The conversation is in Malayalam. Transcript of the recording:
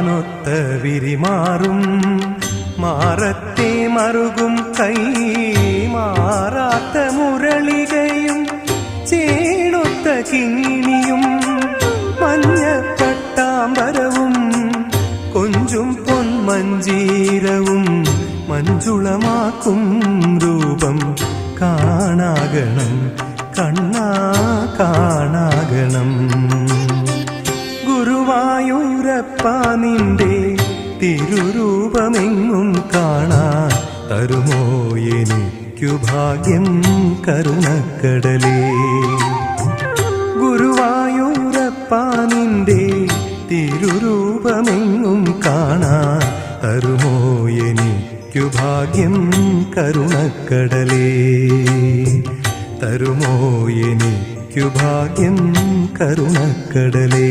മാനൊത്ത വിരിമാറും മാറത്തെ മറുകും കൈ മാറാത്ത മുരളികയും ചേണൊത്ത കിങ്ങിണിയും മഞ്ഞപ്പട്ടാമ്പരവും കൊഞ്ചും പൊന്മഞ്ചീരവും മഞ്ജുളമാക്കും രൂപം കാണാകണം കണ്ണാ കാണാകണം. ഗുരുവായൂരപ്പ നിന്റെ തിരുരൂപമെങ്ങും കാണാൻ തരുമോ എനിക്കു ഭാഗ്യം കരുണക്കടലേ. ഗുരുവായൂരപ്പ നിന്റെ തിരുരൂപമെങ്ങും കാണാൻ തരുമോ എനിക്കു ഭാഗ്യം കരുണക്കടലേ. തരുമോ എനിക്കു ഭാഗ്യം കരുണക്കടലേ.